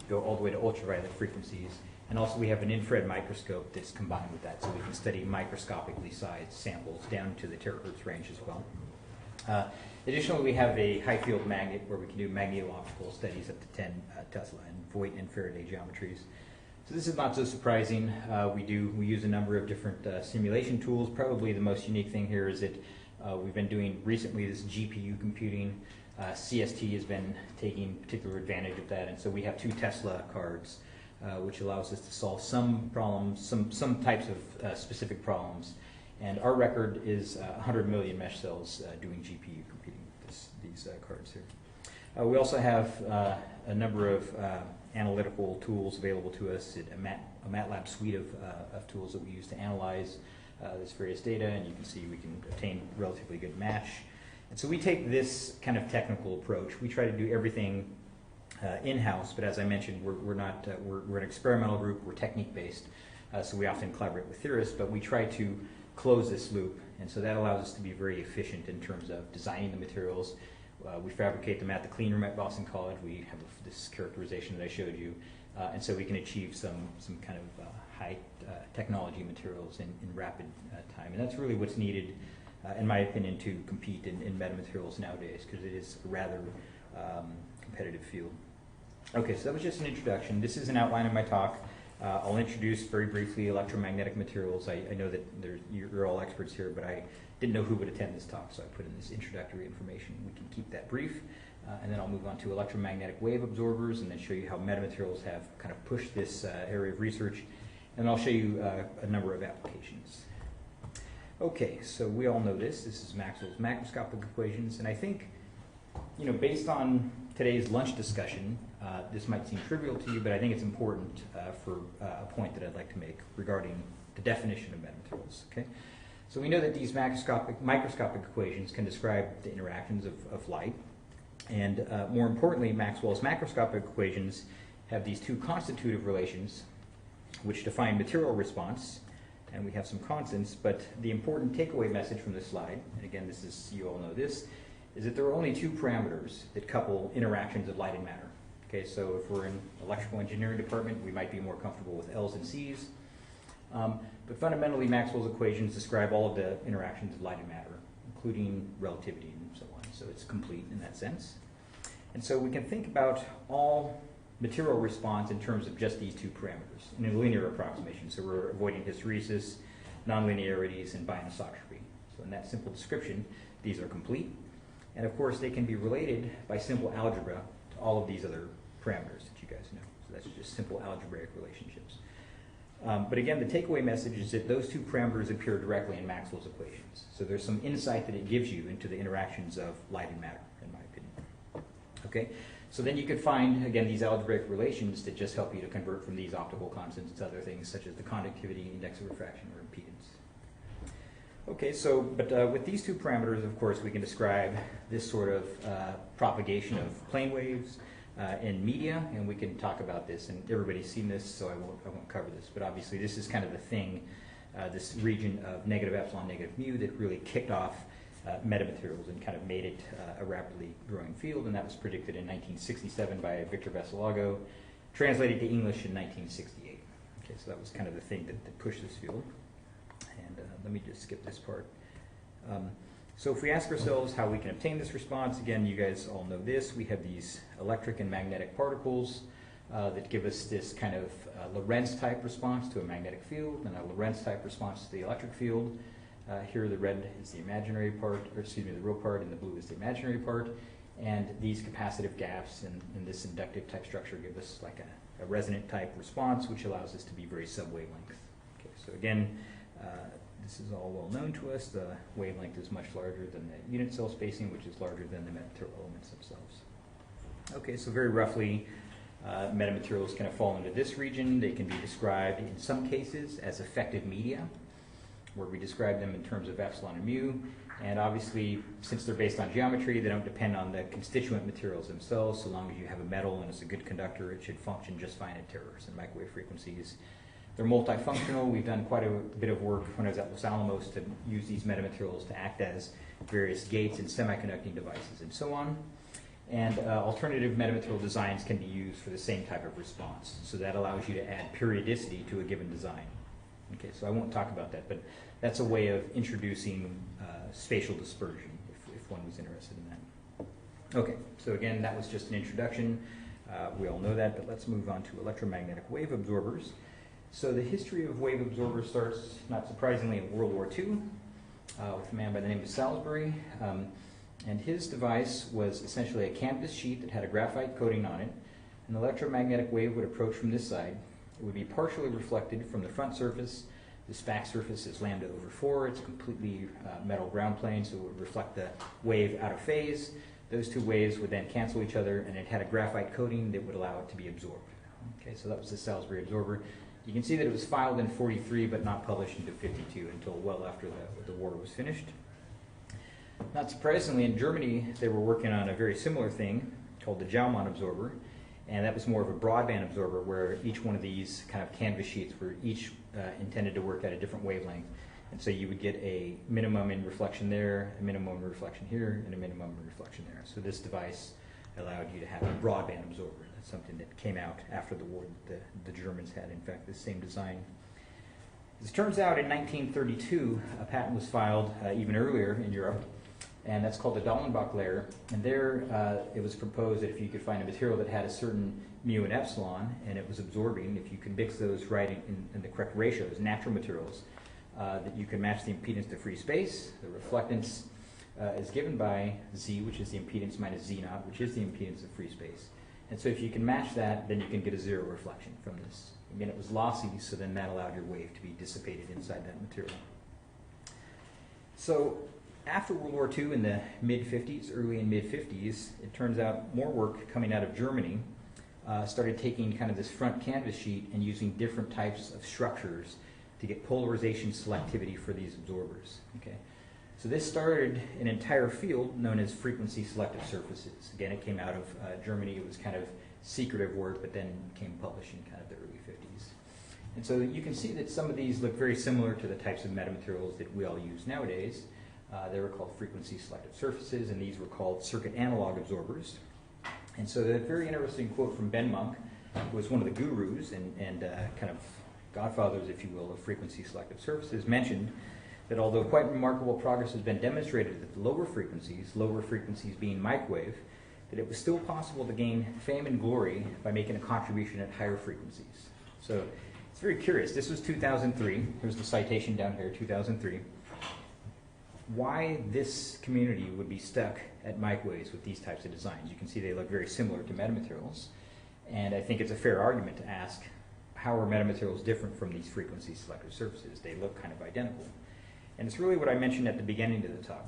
go all the way to ultraviolet frequencies. And also we have an infrared microscope that's combined with that, so we can study microscopically sized samples down to the terahertz range as well. Additionally, we have a high field magnet where we can do magneto-optical studies up to 10 Tesla in Voigt and Faraday geometries. So this is not so surprising. We use a number of different simulation tools. Probably the most unique thing here is that we've been doing recently this GPU computing. CST has been taking particular advantage of that, and so we have 2 Tesla cards, which allows us to solve some problems, some types of specific problems. And our record is 100 million mesh cells doing GPU computing with these cards here. We also have a number of analytical tools available to us, a MATLAB suite of tools that we use to analyze this various data, and you can see we can obtain relatively good match. And so we take this kind of technical approach. We try to do everything in-house, but as I mentioned, we're an experimental group, we're technique-based, so we often collaborate with theorists, but we try to close this loop, and so that allows us to be very efficient in terms of designing the materials. We fabricate them at the clean room at Boston College. We have this characterization that I showed you, and so we can achieve some kind of high technology materials in rapid time, and that's really what's needed, in my opinion, to compete in metamaterials nowadays, because it is a rather competitive field. Okay, so that was just an introduction. This is an outline of my talk. I'll introduce very briefly electromagnetic materials. I know that you're all experts here, but I didn't know who would attend this talk, so I put in this introductory information. We can keep that brief, and then I'll move on to electromagnetic wave absorbers, and then show you how metamaterials have kind of pushed this area of research, and I'll show you a number of applications. Okay, so we all know this. This is Maxwell's macroscopic equations, and I think, based on today's lunch discussion, this might seem trivial to you, but I think it's important for a point that I'd like to make regarding the definition of metamaterials. Okay, so we know that these microscopic equations can describe the interactions of light, and more importantly, Maxwell's macroscopic equations have these 2 constitutive relations which define material response, and we have some constants, but the important takeaway message from this slide, and again, you all know this, is that there are only 2 parameters that couple interactions of light and matter. Okay, so if we're in electrical engineering department, we might be more comfortable with L's and C's. But fundamentally, Maxwell's equations describe all of the interactions of light and matter, including relativity and so on. So it's complete in that sense. And so we can think about all material response in terms of just these 2 parameters in a linear approximation. So we're avoiding hysteresis, nonlinearities, and bianisotropy. So in that simple description, these are complete. And of course, they can be related by simple algebra to all of these other parameters that you guys know. So that's just simple algebraic relationships. But again, the takeaway message is that those 2 parameters appear directly in Maxwell's equations. So there's some insight that it gives you into the interactions of light and matter, in my opinion. Okay, so then you could find, again, these algebraic relations that just help you to convert from these optical constants to other things, such as the conductivity, index of refraction, or impedance. Okay, so, but with these 2 parameters, of course, we can describe this sort of propagation of plane waves in media, and we can talk about this, and everybody's seen this, so I won't cover this, but obviously this is kind of the thing, this region of negative epsilon, negative mu that really kicked off metamaterials and kind of made it a rapidly growing field, and that was predicted in 1967 by Victor Veselago, translated to English in 1968. Okay, so that was kind of the thing that pushed this field. And let me just skip this part. So if we ask ourselves how we can obtain this response, again, you guys all know this. We have these electric and magnetic particles that give us this kind of Lorentz-type response to a magnetic field and a Lorentz-type response to the electric field. Here the red is the imaginary part, or excuse me, the real part, and the blue is the imaginary part. And these capacitive gaps in this inductive type structure give us like a resonant type response, which allows us to be very sub-wavelength. Okay, so again, this is all well known to us. The wavelength is much larger than the unit cell spacing, which is larger than the metamaterial elements themselves. Okay, so very roughly, metamaterials kind of fall into this region. They can be described in some cases as effective media, where we describe them in terms of epsilon and mu. And obviously, since they're based on geometry, they don't depend on the constituent materials themselves. So long as you have a metal and it's a good conductor, it should function just fine at terahertz and microwave frequencies. They're multifunctional. We've done quite a bit of work when I was at Los Alamos to use these metamaterials to act as various gates in semiconducting devices and so on. And alternative metamaterial designs can be used for the same type of response. So that allows you to add periodicity to a given design. Okay, so I won't talk about that, but that's a way of introducing spatial dispersion, if one was interested in that. Okay, so again, that was just an introduction. We all know that, but let's move on to electromagnetic wave absorbers. So the history of wave absorbers starts, not surprisingly, in World War II with a man by the name of Salisbury. And his device was essentially a canvas sheet that had a graphite coating on it. An electromagnetic wave would approach from this side. It would be partially reflected from the front surface. This back surface is lambda over 4. It's completely metal ground plane, so it would reflect the wave out of phase. Those two waves would then cancel each other, and it had a graphite coating that would allow it to be absorbed. Okay, so that was the Salisbury absorber. You can see that it was filed in 43, but not published into 52 until well after the war was finished. Not surprisingly, in Germany, they were working on a very similar thing called the Jaumann absorber, and that was more of a broadband absorber where each one of these kind of canvas sheets were each intended to work at a different wavelength. And so you would get a minimum in reflection there, a minimum in reflection here, and a minimum in reflection there. So this device allowed you to have a broadband absorber. That's something that came out after the war that the Germans had, in fact, the same design. As it turns out, in 1932, a patent was filed even earlier in Europe, and that's called the Dallenbach layer. And there it was proposed that if you could find a material that had a certain mu and epsilon, and it was absorbing, if you could mix those right in the correct ratios, natural materials, that you can match the impedance to free space. The reflectance is given by Z, which is the impedance minus Z naught, which is the impedance of free space. And so if you can match that, then you can get a zero reflection from this. Again, it was lossy, so then that allowed your wave to be dissipated inside that material. So after World War II in the mid-50s, early and mid-50s, it turns out more work coming out of Germany started taking kind of this front canvas sheet and using different types of structures to get polarization selectivity for these absorbers. Okay, so this started an entire field known as frequency selective surfaces. Again, it came out of Germany. It was kind of secretive work, but then became published in kind of the early 50s. And so you can see that some of these look very similar to the types of metamaterials that we all use nowadays. They were called frequency selective surfaces, and these were called circuit analog absorbers. And so the very interesting quote from Ben Monk, who was one of the gurus and kind of godfathers, if you will, of frequency selective surfaces, mentioned that although quite remarkable progress has been demonstrated at the lower frequencies being microwave, that it was still possible to gain fame and glory by making a contribution at higher frequencies. So it's very curious. This was 2003. Here's the citation down here, 2003. Why this community would be stuck at microwaves with these types of designs. You can see they look very similar to metamaterials. And I think it's a fair argument to ask, how are metamaterials different from these frequency selective surfaces? They look kind of identical. And it's really what I mentioned at the beginning of the talk,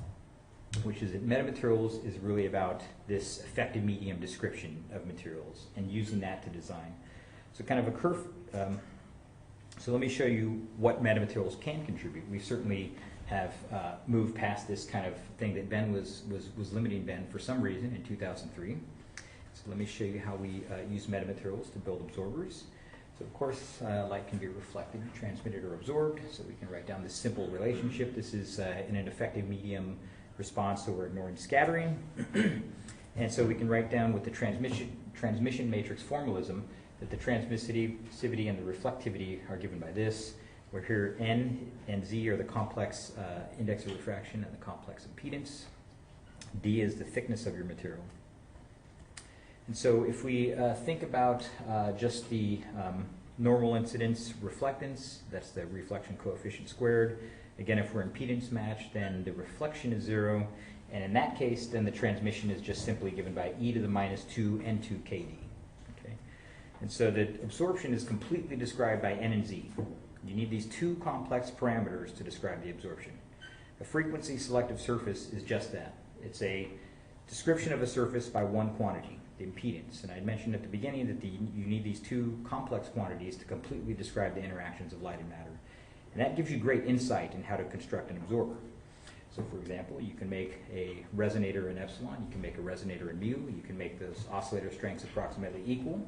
which is that metamaterials is really about this effective medium description of materials and using that to design. So kind of a curve. So let me show you what metamaterials can contribute. We certainly have moved past this kind of thing that Ben was limiting Ben for some reason in 2003. So let me show you how we use metamaterials to build absorbers. So of course, light can be reflected, transmitted, or absorbed. So we can write down this simple relationship. This is in an effective medium response, so we're ignoring scattering. And so we can write down with the transmission matrix formalism that the transmissivity and the reflectivity are given by this, where here N and Z are the complex index of refraction and the complex impedance. D is the thickness of your material. And so if we think about just the normal incidence reflectance, that's the reflection coefficient squared. Again, if we're impedance matched, then the reflection is 0. And in that case, then the transmission is just simply given by e to the minus 2 n2 kd. Okay? And so the absorption is completely described by n and z. You need these two complex parameters to describe the absorption. A frequency selective surface is just that. It's a description of a surface by one quantity, the impedance. And I mentioned at the beginning that you need these two complex quantities to completely describe the interactions of light and matter. And that gives you great insight in how to construct an absorber. So for example, you can make a resonator in epsilon, you can make a resonator in mu, you can make those oscillator strengths approximately equal.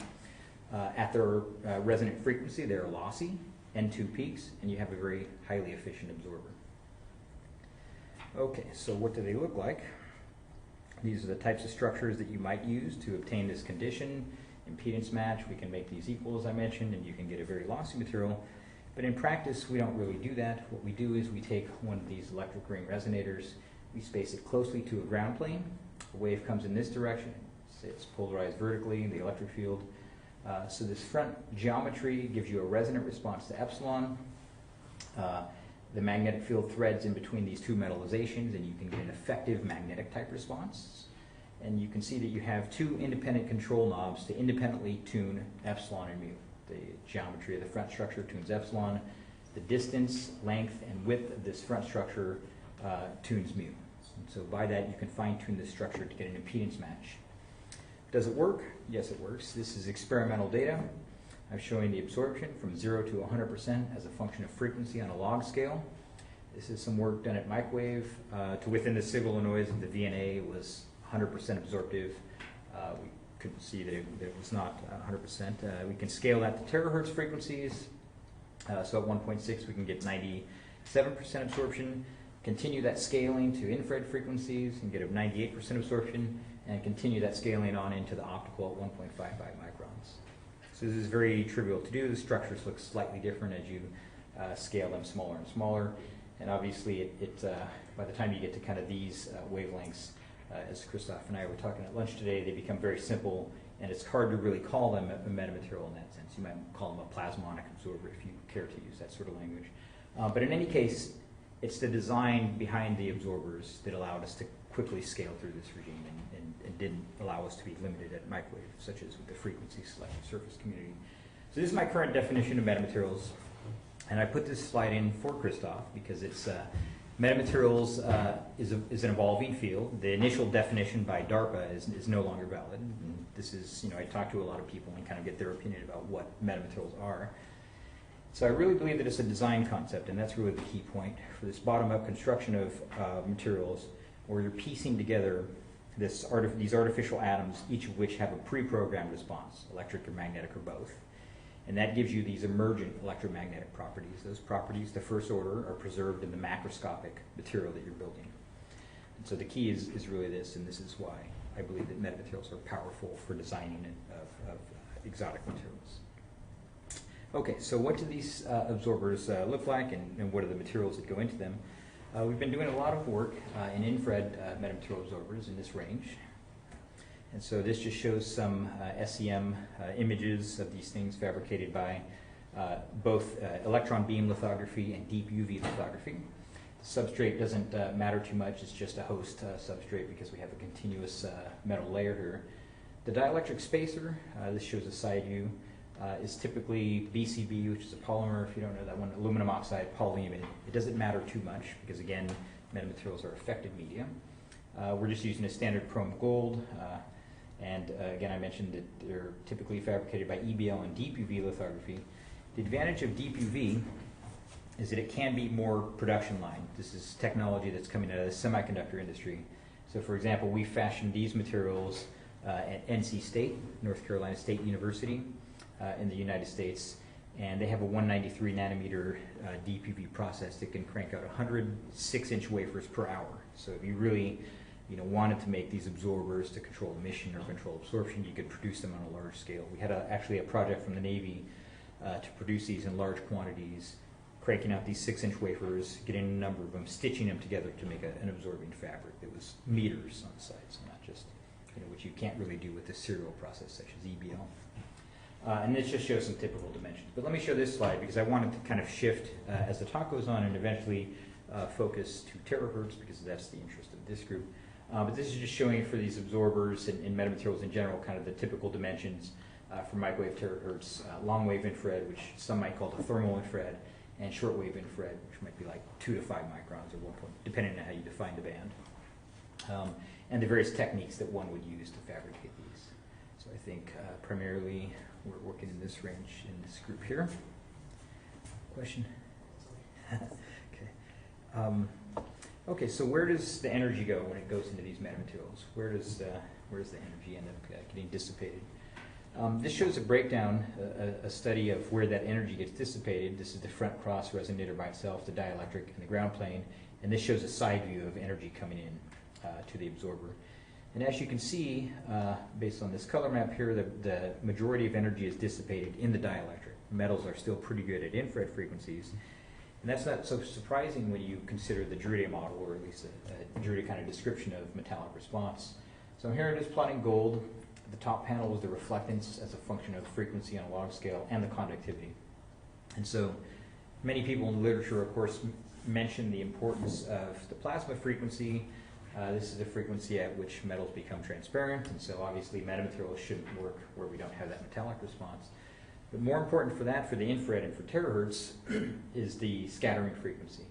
At their resonant frequency, they're lossy, N2 peaks, and you have a very highly efficient absorber. Okay, so what do they look like? These are the types of structures that you might use to obtain this condition. Impedance match, we can make these equal, as I mentioned, and you can get a very lossy material. But in practice, we don't really do that. What we do is we take one of these electric ring resonators, we space it closely to a ground plane. A wave comes in this direction. It's polarized vertically in the electric field. So this front geometry gives you a resonant response to epsilon. The magnetic field threads in between these two metallizations, and you can get an effective magnetic type response. And you can see that you have two independent control knobs to independently tune epsilon and mu. The geometry of the front structure tunes epsilon. The distance, length, and width of this front structure tunes mu. And so by that, you can fine-tune this structure to get an impedance match. Does it work? Yes, it works. This is experimental data. I'm showing the absorption from 0 to 100% as a function of frequency on a log scale. This is some work done at microwave to within the signal and noise of the VNA was 100% absorptive. We could see that it was not 100%. We can scale that to terahertz frequencies. So at 1.6 we can get 97% absorption. Continue that scaling to infrared frequencies and get a 98% absorption, and continue that scaling on into the optical at 1.55 microns. So this is very trivial to do. The structures look slightly different as you scale them smaller and smaller. And obviously, by the time you get to kind of these wavelengths, as Christoph and I were talking at lunch today, they become very simple, and it's hard to really call them a metamaterial in that sense. You might call them a plasmonic absorber if you care to use that sort of language. But in any case, it's the design behind the absorbers that allowed us to quickly scale through this regime and didn't allow us to be limited at microwave, such as with the frequency selective surface community. So this is my current definition of metamaterials, and I put this slide in for Christoph because it's metamaterials is an evolving field. The initial definition by DARPA is no longer valid. And this is, I talk to a lot of people and kind of get their opinion about what metamaterials are. So I really believe that it's a design concept, and that's really the key point for this bottom-up construction of materials, where you're piecing together these artificial atoms, each of which have a pre-programmed response, electric or magnetic or both. And that gives you these emergent electromagnetic properties. Those properties, the first order, are preserved in the macroscopic material that you're building. And so the key is really this, and this is why I believe that metamaterials are powerful for designing of exotic materials. Okay, so what do these absorbers look like, and what are the materials that go into them? We've been doing a lot of work in infrared metamaterial absorbers in this range. And so this just shows some SEM images of these things fabricated by both electron beam lithography and deep UV lithography. The substrate doesn't matter too much, it's just a host substrate because we have a continuous metal layer here. The dielectric spacer, this shows a side view, is typically BCB, which is a polymer, if you don't know that one, aluminum oxide polyimide. It doesn't matter too much because, again, metamaterials are effective media. We're just using a standard chrome gold. And again, I mentioned that they're typically fabricated by EBL and deep UV lithography. The advantage of deep UV is that it can be more production line. This is technology that's coming out of the semiconductor industry. So for example, we fashioned these materials at NC State, North Carolina State University in the United States, and they have a 193 nanometer deep UV process that can crank out 100 6-inch wafers per hour. So if you really wanted to make these absorbers to control emission or control absorption, you could produce them on a large scale. We had actually a project from the Navy to produce these in large quantities, cranking out these 6-inch wafers, getting a number of them, stitching them together to make an absorbing fabric that was meters on the side, so not just, which you can't really do with the serial process such as EBL. And this just shows some typical dimensions. But let me show this slide because I wanted to kind of shift as the talk goes on and eventually focus to terahertz because that's the interest of this group. But this is just showing for these absorbers and metamaterials in general kind of the typical dimensions for microwave terahertz, long wave infrared, which some might call the thermal infrared, and short wave infrared, which might be like 2 to 5 microns or 1 point, depending on how you define the band. And the various techniques that one would use to fabricate these. So I think primarily we're working in this range in this group here. Question? Okay. Okay, so where does the energy go when it goes into these metamaterials? Where does the energy end up getting dissipated? This shows a breakdown, a study of where that energy gets dissipated. This is the front cross resonator by itself, the dielectric, and the ground plane. And this shows a side view of energy coming in to the absorber. And as you can see, based on this color map here, the majority of energy is dissipated in the dielectric. Metals are still pretty good at infrared frequencies. And that's not so surprising when you consider the Drude model, or at least a Drude kind of description of metallic response. So here it is plotting gold. The top panel is the reflectance as a function of frequency on a log scale and the conductivity. And so many people in the literature, of course, mention the importance of the plasma frequency. This is the frequency at which metals become transparent, and so obviously metamaterials shouldn't work where we don't have that metallic response. But more important for that, for the infrared and for terahertz, is the scattering frequency.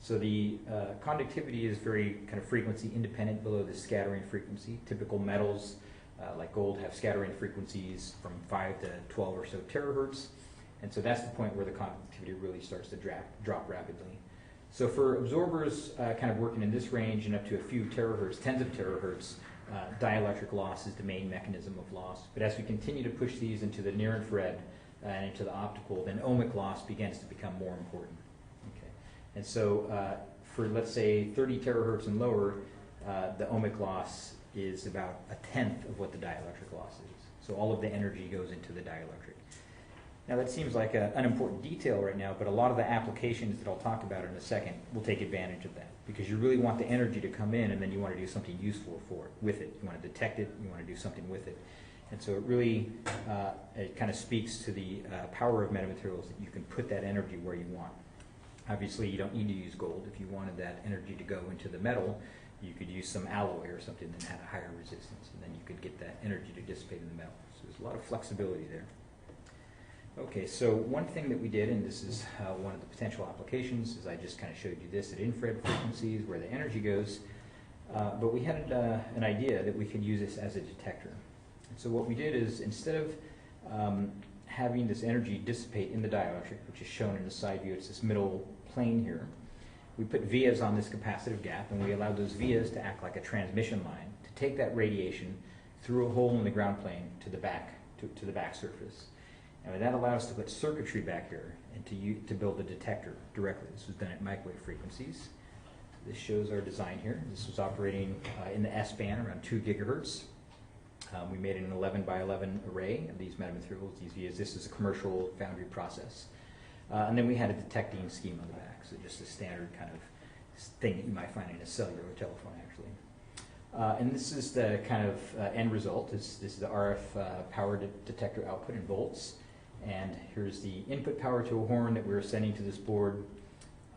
So the conductivity is very kind of frequency independent below the scattering frequency. Typical metals like gold have scattering frequencies from 5 to 12 or so terahertz, and so that's the point where the conductivity really starts to drop rapidly. So for absorbers kind of working in this range and up to a few terahertz, tens of terahertz, dielectric loss is the main mechanism of loss. But as we continue to push these into the near infrared and into the optical, then ohmic loss begins to become more important. Okay. And so for, let's say, 30 terahertz and lower, the ohmic loss is about a tenth of what the dielectric loss is. So all of the energy goes into the dielectric. Now that seems like an unimportant detail right now, but a lot of the applications that I'll talk about in a second will take advantage of that, because you really want the energy to come in and then you want to do something useful with it. You want to detect it, you want to do something with it. And so it really it kind of speaks to the power of metamaterials, that you can put that energy where you want. Obviously you don't need to use gold. If you wanted that energy to go into the metal, you could use some alloy or something that had a higher resistance, and then you could get that energy to dissipate in the metal. So there's a lot of flexibility there. Okay, so one thing that we did, and this is one of the potential applications, is I just kind of showed you this at infrared frequencies where the energy goes, but we had an idea that we could use this as a detector. And so what we did is, instead of having this energy dissipate in the dielectric, which is shown in the side view, it's this middle plane here, we put vias on this capacitive gap, and we allowed those vias to act like a transmission line to take that radiation through a hole in the ground plane to the back surface. And that allowed us to put circuitry back here and to build a detector directly. This was done at microwave frequencies. This shows our design here. This was operating in the S-band around 2 gigahertz. We made an 11 by 11 array of these metamaterials, these vias. This is a commercial foundry process. And then we had a detecting scheme on the back, so just a standard kind of thing that you might find in a cellular telephone, actually. And this is the kind of end result. This is the RF power detector output in volts. And here's the input power to a horn that we're sending to this board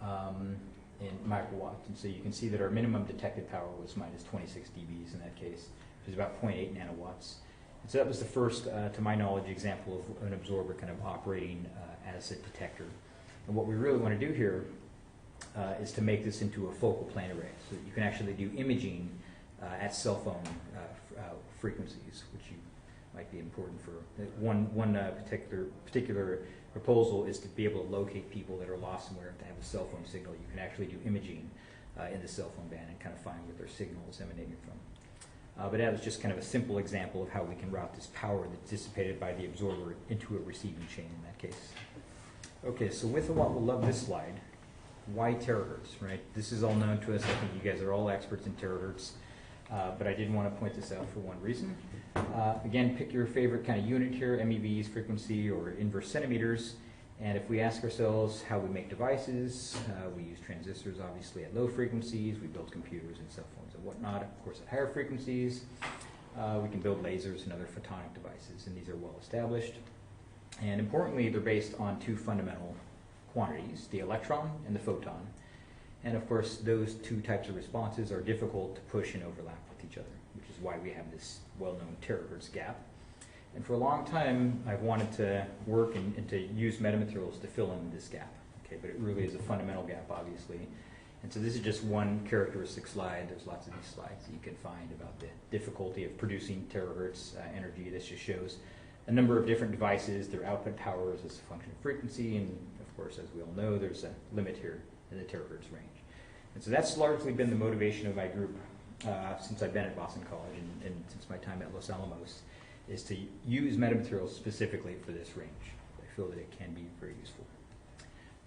in microwatts. And so you can see that our minimum detected power was minus 26 dBs in that case, which is about 0.8 nanowatts. And so that was the first, to my knowledge, example of an absorber kind of operating as a detector. And what we really want to do here is to make this into a focal plane array, so that you can actually do imaging at cell phone frequencies, which you might be important for. One particular proposal is to be able to locate people that are lost somewhere. If they have a cell phone signal, you can actually do imaging in the cell phone band and kind of find where their signal is emanating from. But that was just kind of a simple example of how we can route this power that's dissipated by the absorber into a receiving chain in that case. Okay, so with what we'll love this slide, why terahertz, right? This is all known to us. I think you guys are all experts in terahertz. But I did want to point this out for one reason. Again, pick your favorite kind of unit here, MeVs, frequency, or inverse centimeters. And if we ask ourselves how we make devices, we use transistors, obviously, at low frequencies. We build computers and cell phones and whatnot, of course, at higher frequencies. We can build lasers and other photonic devices, and these are well established. And importantly, they're based on 2 fundamental quantities, the electron and the photon. And of course, those 2 types of responses are difficult to push and overlap with each other, which is why we have this well-known terahertz gap. And for a long time, I've wanted to work and to use metamaterials to fill in this gap. Okay, but it really is a fundamental gap, obviously. And so this is just one characteristic slide. There's lots of these slides that you can find about the difficulty of producing terahertz energy. This just shows a number of different devices, their output powers as a function of frequency, and of course, as we all know, there's a limit here in the terahertz range. And so that's largely been the motivation of my group since I've been at Boston College and since my time at Los Alamos, is to use metamaterials specifically for this range. I feel that it can be very useful.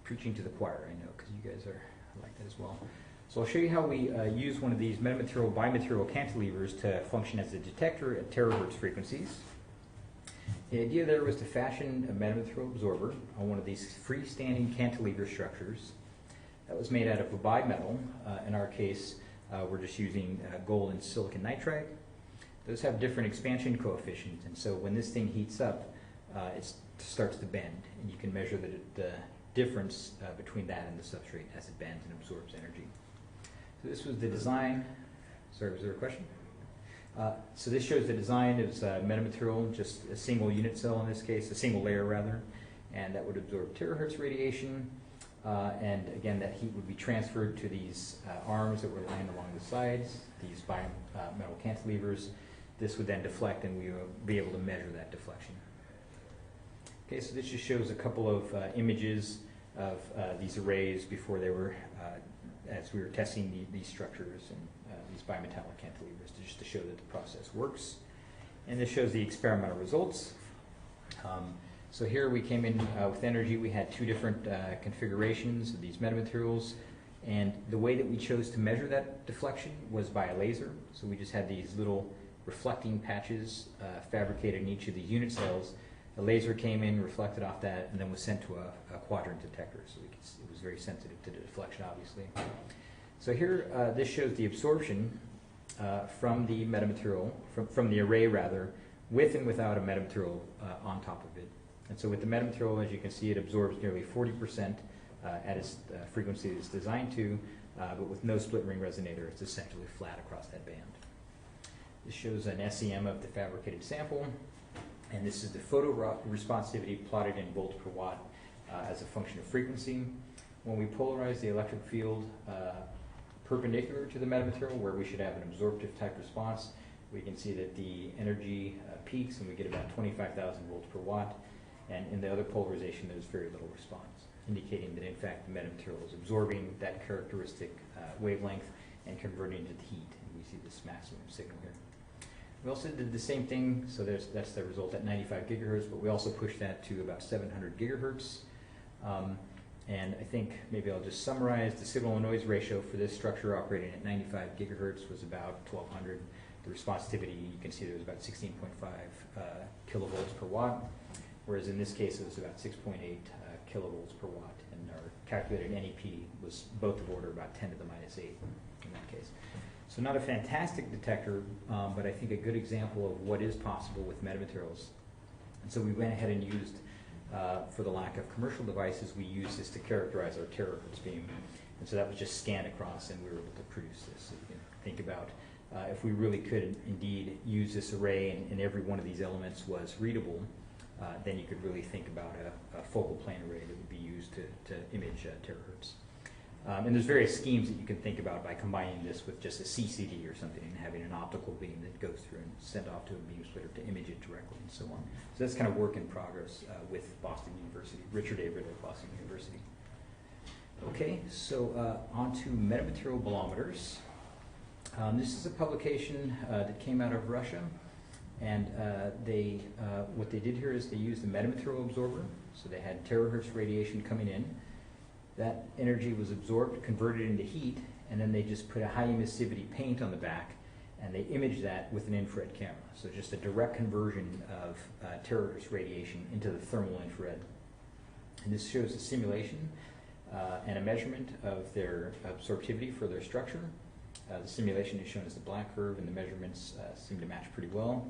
Preaching to the choir, I know, because you guys are like that as well. So I'll show you how we use one of these metamaterial bimaterial cantilevers to function as a detector at terahertz frequencies. The idea there was to fashion a metamaterial absorber on one of these freestanding cantilever structures that was made out of a bimetal. In our case, we're just using gold and silicon nitride. Those have different expansion coefficients, and so when this thing heats up, it starts to bend, and you can measure the difference between that and the substrate as it bends and absorbs energy. So this was the design. Sorry, was there a question? So this shows the design. It was metamaterial, just a single unit cell in this case, a single layer rather, and that would absorb terahertz radiation. And again, that heat would be transferred to these arms that were lying along the sides, these bimetal cantilevers. This would then deflect, and we would be able to measure that deflection. Okay, so this just shows a couple of images of these arrays before they were, as we were testing these structures and these bimetallic cantilevers, just to show that the process works. And this shows the experimental results. So here we came in with energy. We had two different configurations of these metamaterials, and the way that we chose to measure that deflection was by a laser. So we just had these little reflecting patches fabricated in each of these unit cells. A laser came in, reflected off that, and then was sent to a quadrant detector. So it was very sensitive to the deflection, obviously. So here, this shows the absorption from the metamaterial, from the array rather, with and without a metamaterial on top of it. And so with the metamaterial, as you can see, it absorbs nearly 40% at its frequency it's designed to, but with no split ring resonator, it's essentially flat across that band. This shows an SEM of the fabricated sample, and this is the photo responsivity plotted in volts per watt as a function of frequency. When we polarize the electric field perpendicular to the metamaterial, where we should have an absorptive type response, we can see that the energy peaks, and we get about 25,000 volts per watt. And in the other polarization, there's very little response, indicating that in fact the metamaterial is absorbing that characteristic wavelength and converting it to heat. And we see this maximum signal here. We also did the same thing, so that's the result at 95 gigahertz, but we also pushed that to about 700 gigahertz. And I think maybe I'll just summarize the signal and noise ratio for this structure operating at 95 gigahertz was about 1200. The responsivity, you can see there was about 16.5 kilovolts per watt, whereas in this case it was about 6.8 kilovolts per watt, and our calculated NEP was both of order about 10 to the minus 8 in that case. So not a fantastic detector, but I think a good example of what is possible with metamaterials. And so we went ahead and used, for the lack of commercial devices, we used this to characterize our terahertz beam. And so that was just scanned across, and we were able to produce this. So you can think about if we really could indeed use this array and every one of these elements was readable, then you could really think about a focal plane array that would be used to image terahertz. And there's various schemes that you can think about by combining this with just a CCD or something and having an optical beam that goes through and sent off to a beam splitter to image it directly and so on. So that's kind of work in progress with Boston University, Richard A. Ritter at Boston University. Okay, so on to metamaterial bolometers. This is a publication that came out of Russia, and what they did here is they used a metamaterial absorber. So they had terahertz radiation coming in. That energy was absorbed, converted into heat, and then they just put a high emissivity paint on the back, and they imaged that with an infrared camera. So just a direct conversion of terahertz radiation into the thermal infrared. And this shows a simulation and a measurement of their absorptivity for their structure. The simulation is shown as the black curve, and the measurements seem to match pretty well.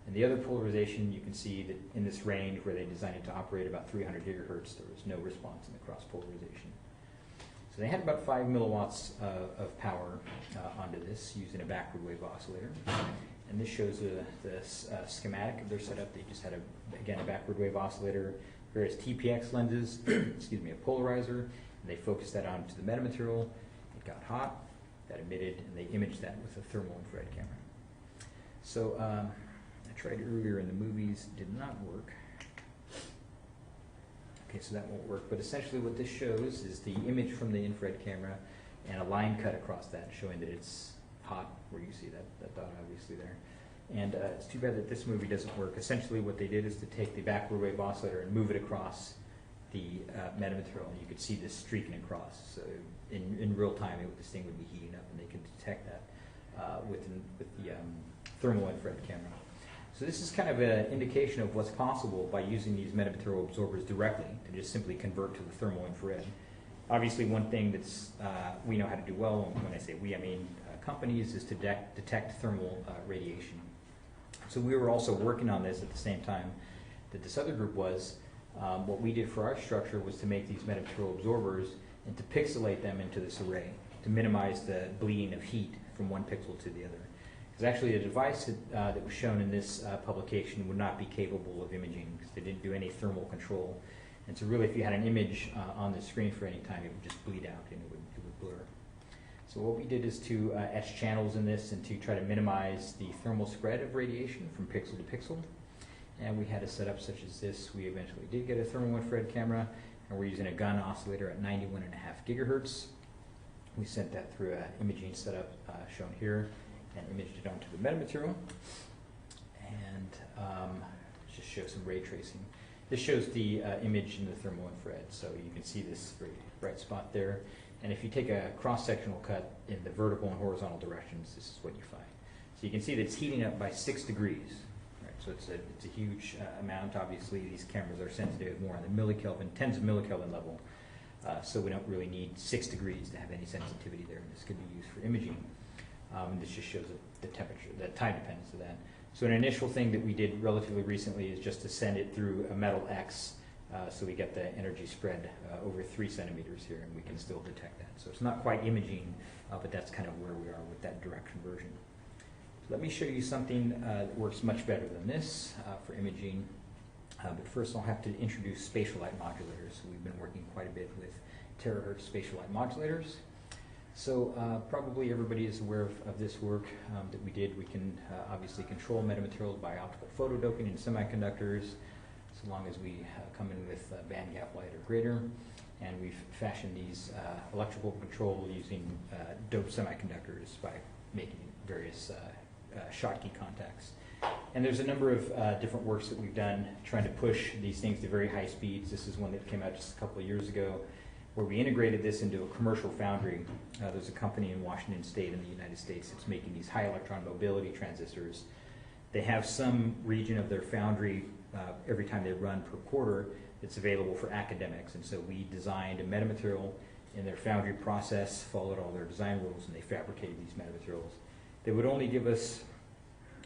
And the other polarization, you can see that in this range where they designed it to operate about 300 gigahertz, there was no response in the cross polarization. So they had about 5 milliwatts of power onto this using a backward wave oscillator. And this shows the schematic of their setup. They just had, again, a backward wave oscillator, various TPX lenses, excuse me, a polarizer, and they focused that onto the metamaterial. It got hot, that emitted, and they imaged that with a thermal infrared camera. So I tried earlier in the movies, did not work. Okay, so that won't work, but essentially what this shows is the image from the infrared camera and a line cut across that showing that it's hot, where you see that dot obviously there. And it's too bad that this movie doesn't work. Essentially what they did is to take the backward wave oscillator and move it across the metamaterial, and you could see this streaking across. So in real time, this thing would be heating up, and they could detect that with the thermal infrared camera. So this is kind of an indication of what's possible by using these metamaterial absorbers directly to just simply convert to the thermal infrared. Obviously, one thing that's we know how to do well, and when I say we, I mean companies, is to detect thermal radiation. So we were also working on this at the same time that this other group was. What we did for our structure was to make these metamaterial absorbers and to pixelate them into this array to minimize the bleeding of heat from one pixel to the other. Because actually the device that was shown in this publication would not be capable of imaging because they didn't do any thermal control. And so really if you had an image on the screen for any time, it would just bleed out and it would blur. So what we did is to etch channels in this and to try to minimize the thermal spread of radiation from pixel to pixel. And we had a setup such as this. We eventually did get a thermal infrared camera, and we're using a gun oscillator at 91.5 gigahertz. We sent that through an imaging setup shown here and imaged it onto the metamaterial. And just show some ray tracing. This shows the image in the thermal infrared, so you can see this very bright spot there. And if you take a cross-sectional cut in the vertical and horizontal directions, this is what you find. So you can see that it's heating up by 6 degrees. So it's a huge amount. Obviously, these cameras are sensitive more on the millikelvin, tens of millikelvin level. So we don't really need 6 degrees to have any sensitivity there. This could be used for imaging. And this just shows the temperature, the time dependence of that. So an initial thing that we did relatively recently is just to send it through a metal X. So we get the energy spread over 3 centimeters here, and we can still detect that. So it's not quite imaging, but that's kind of where we are with that direct conversion. Let me show you something that works much better than this for imaging. But first I'll have to introduce spatial light modulators. We've been working quite a bit with terahertz spatial light modulators. So probably everybody is aware of this work that we did. We can obviously control metamaterials by optical photodoping in semiconductors, so long as we come in with band gap light or greater. And we've fashioned these electrical control using doped semiconductors by making various Schottky contacts. And there's a number of different works that we've done trying to push these things to very high speeds. This is one that came out just a couple of years ago where we integrated this into a commercial foundry. There's a company in Washington State in the United States that's making these high electron mobility transistors. They have some region of their foundry every time they run per quarter that's available for academics. And so we designed a metamaterial in their foundry process, followed all their design rules, and they fabricated these metamaterials. They would only give us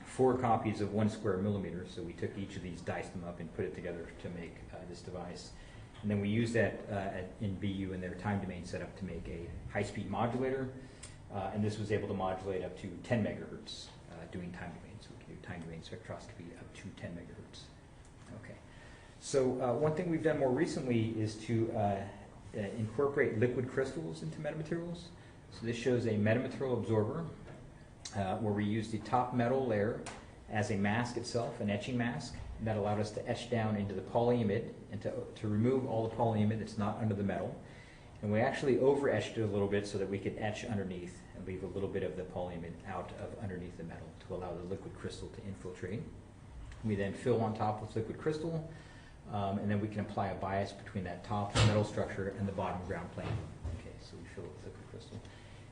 4 copies of 1 square millimeter, so we took each of these, diced them up, and put it together to make this device. And then we used that in BU in their time domain setup to make a high-speed modulator, and this was able to modulate up to 10 megahertz doing time domain. So we can do time domain spectroscopy up to 10 megahertz. Okay. So one thing we've done more recently is to incorporate liquid crystals into metamaterials. So this shows a metamaterial absorber where we use the top metal layer as a mask itself, an etching mask. That allowed us to etch down into the polyimide and to remove all the polyimide that's not under the metal. And we actually over-etched it a little bit so that we could etch underneath and leave a little bit of the polyimide out of underneath the metal to allow the liquid crystal to infiltrate. We then fill on top with liquid crystal, and then we can apply a bias between that top metal structure and the bottom ground plane. Okay, so we fill it with liquid crystal.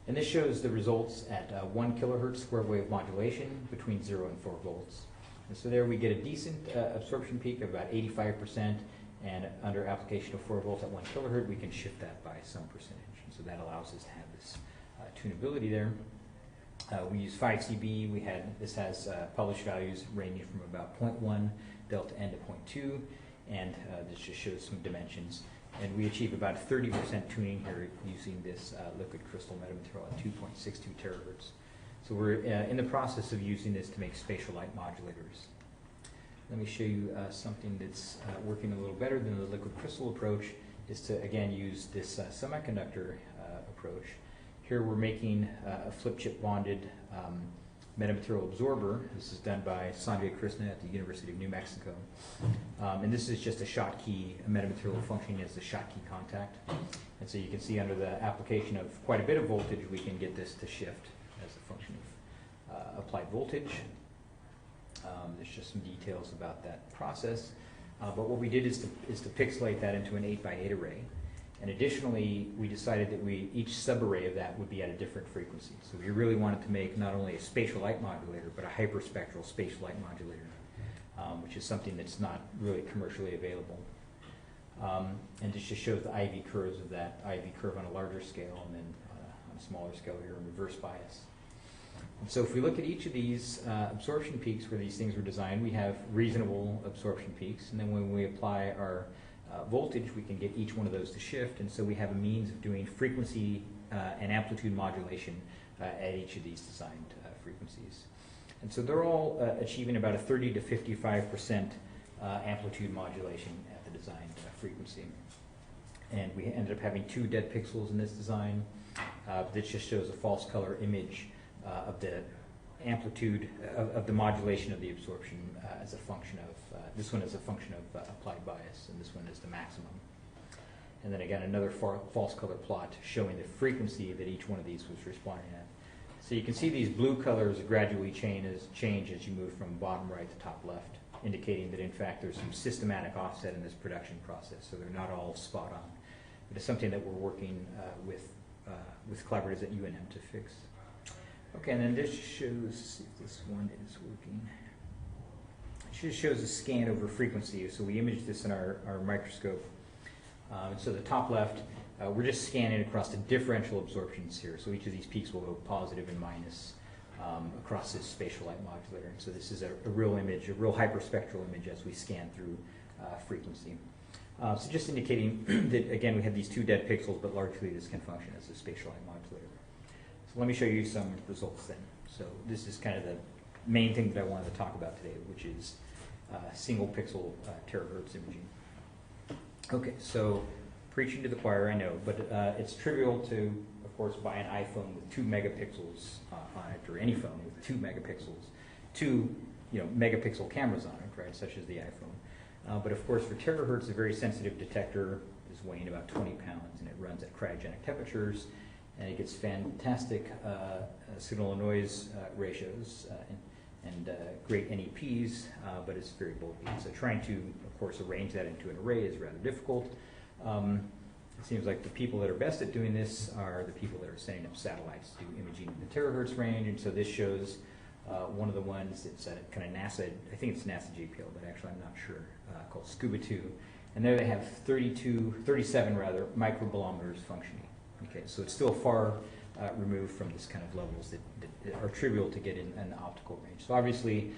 And this shows the results at 1 kilohertz square wave modulation between 0 and 4 volts. And so there we get a decent absorption peak of about 85%, and under application of 4 volts at 1 kilohertz, we can shift that by some percentage. And so that allows us to have this tunability there. We use 5CB. This has published values ranging from about 0.1 delta N to 0.2, and this just shows some dimensions. And we achieve about 30% tuning here using this liquid crystal metamaterial at 2.62 terahertz. So we're in the process of using this to make spatial light modulators. Let me show you something that's working a little better than the liquid crystal approach, is to again use this semiconductor approach. Here we're making a flip chip bonded metamaterial absorber. This is done by Sanjay Krishna at the University of New Mexico. And this is just a Schottky, a metamaterial functioning as a Schottky contact. And so you can see under the application of quite a bit of voltage, we can get this to shift as a function of applied voltage. There's just some details about that process. But what we did is to pixelate that into an 8x8 array. And additionally, we decided that each subarray of that would be at a different frequency. So we really wanted to make not only a spatial light modulator, but a hyperspectral spatial light modulator, which is something that's not really commercially available. And this just shows the IV curves of that IV curve on a larger scale, and then on a smaller scale here in reverse bias. And so if we look at each of these absorption peaks where these things were designed, we have reasonable absorption peaks. And then when we apply our voltage, we can get each one of those to shift. And so we have a means of doing frequency and amplitude modulation at each of these designed frequencies. And so they're all achieving about a 30 to 55% amplitude modulation at the designed frequency. And we ended up having 2 dead pixels in this design. This just shows a false color image of the amplitude of the modulation of the absorption as a function of, this one is a function of applied bias, and this one is the maximum. And then again, another false color plot showing the frequency that each one of these was responding at. So you can see these blue colors gradually change as you move from bottom right to top left, indicating that in fact there's some systematic offset in this production process, so they're not all spot on. But it's something that we're working with collaborators at UNM to fix. Okay, and then this shows, see if this one is working. It just shows a scan over frequency. So we imaged this in our microscope. And so the top left, we're just scanning across the differential absorptions here. So each of these peaks will go positive and minus across this spatial light modulator. And so this is a real image, a real hyperspectral image as we scan through frequency. So just indicating that, again, we have these 2 dead pixels, but largely this can function as a spatial light modulator. So let me show you some results then. So this is kind of the main thing that I wanted to talk about today, which is single pixel terahertz imaging. Okay, so preaching to the choir, I know, but it's trivial to, of course, buy an iPhone with 2 megapixels on it, or any phone with 2 megapixels, 2 megapixel cameras on it, right, such as the iPhone. But of course, for terahertz, a very sensitive detector is weighing about 20 pounds, and it runs at cryogenic temperatures, and it gets fantastic signal-to-noise ratios and great NEPs, but it's very bulky. So trying to, of course, arrange that into an array is rather difficult. It seems like the people that are best at doing this are the people that are sending up satellites to do imaging in the terahertz range, and so this shows one of the ones that's at kind of NASA, I think it's NASA JPL, but actually I'm not sure, called Scuba 2. And there they have 37 microbolometers functioning. Okay, so it's still far removed from this kind of levels that are trivial to get in an optical range. So obviously,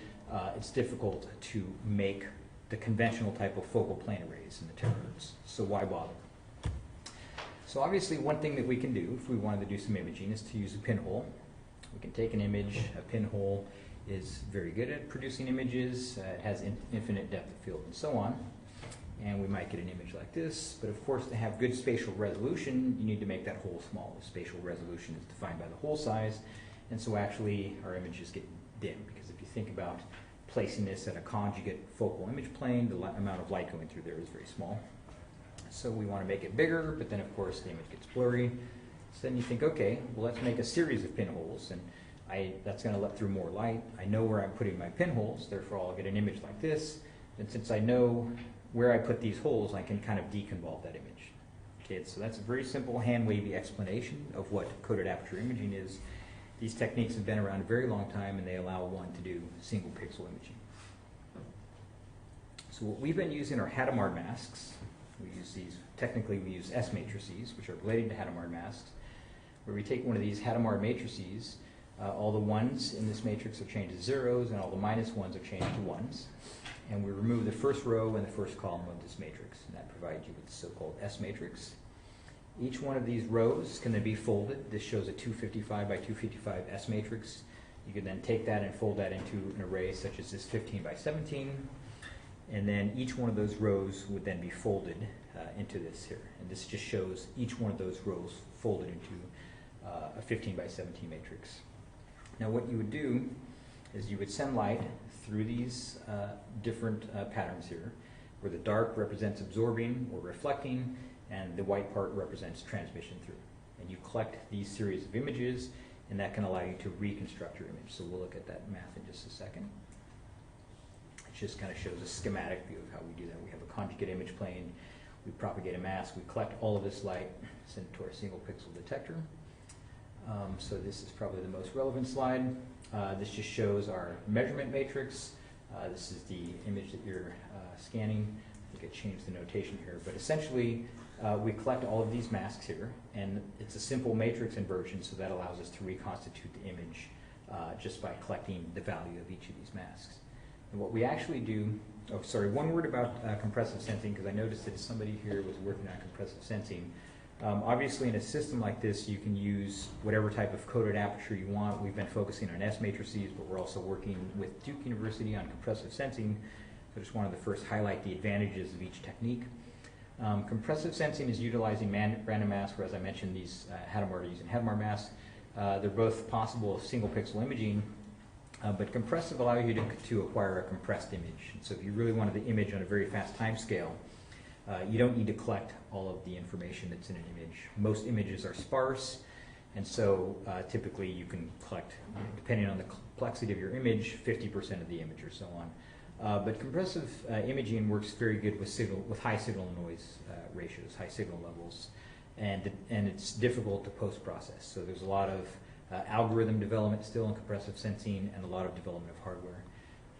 it's difficult to make the conventional type of focal plane arrays in the terahertz. So why bother? So obviously, one thing that we can do if we wanted to do some imaging is to use a pinhole. We can take an image. A pinhole is very good at producing images. It has infinite depth of field and so on. And we might get an image like this, but of course to have good spatial resolution, you need to make that hole small. The spatial resolution is defined by the hole size, and so actually our images get dim, because if you think about placing this at a conjugate focal image plane, the amount of light going through there is very small. So we want to make it bigger, but then of course the image gets blurry. So then you think, okay, well let's make a series of pinholes, and that's going to let through more light. I know where I'm putting my pinholes, therefore I'll get an image like this, and since I know where I put these holes, I can kind of deconvolve that image. Okay, so that's a very simple hand-wavy explanation of what coded aperture imaging is. These techniques have been around a very long time, and they allow one to do single pixel imaging. So what we've been using are Hadamard masks. We use these, technically we use S matrices, which are related to Hadamard masks, where we take one of these Hadamard matrices, all the ones in this matrix are changed to zeros, and all the minus ones are changed to ones. And we remove the first row and the first column of this matrix, and that provides you with the so-called S matrix. Each one of these rows can then be folded. This shows a 255 by 255 S matrix. You can then take that and fold that into an array such as this 15 by 17, and then each one of those rows would then be folded into this here. And this just shows each one of those rows folded into a 15 by 17 matrix. Now what you would do is you would send light through these different patterns here, where the dark represents absorbing or reflecting, and the white part represents transmission through. And you collect these series of images, and that can allow you to reconstruct your image. So we'll look at that math in just a second. It just kind of shows a schematic view of how we do that. We have a conjugate image plane, we propagate a mask, we collect all of this light, send it to our single pixel detector. So this is probably the most relevant slide. This just shows our measurement matrix. This is the image that you're scanning. I think I changed the notation here, but essentially we collect all of these masks here, and it's a simple matrix inversion, so that allows us to reconstitute the image just by collecting the value of each of these masks. And what we actually do, oh sorry, one word about compressive sensing, because I noticed that somebody here was working on compressive sensing. Obviously in a system like this you can use whatever type of coded aperture you want. We've been focusing on S matrices, but we're also working with Duke University on compressive sensing. So I just wanted to first highlight the advantages of each technique. Compressive sensing is utilizing random masks, where as I mentioned these Hadamard are using Hadamard masks. They're both possible of single pixel imaging, but compressive allows you to acquire a compressed image. And so if you really wanted the image on a very fast time scale, you don't need to collect all of the information that's in an image. Most images are sparse, and so typically you can collect, depending on the complexity of your image, 50% of the image or so on. But compressive imaging works very good with high signal noise ratios, high signal levels, and it's difficult to post-process. So there's a lot of algorithm development still in compressive sensing and a lot of development of hardware.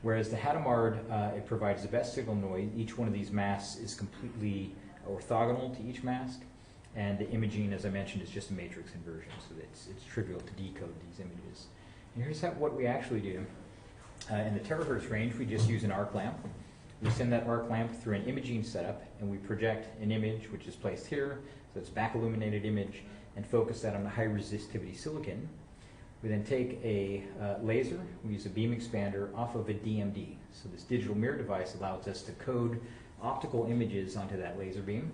Whereas the Hadamard, it provides the best signal noise. Each one of these masks is completely orthogonal to each mask, and the imaging, as I mentioned, is just a matrix inversion, so it's trivial to decode these images. And here's what we actually do. In the terahertz range, we just use an arc lamp. We send that arc lamp through an imaging setup, and we project an image, which is placed here, so it's back illuminated image, and focus that on a high resistivity silicon. We then take a laser, we use a beam expander off of a DMD. So this digital mirror device allows us to code optical images onto that laser beam.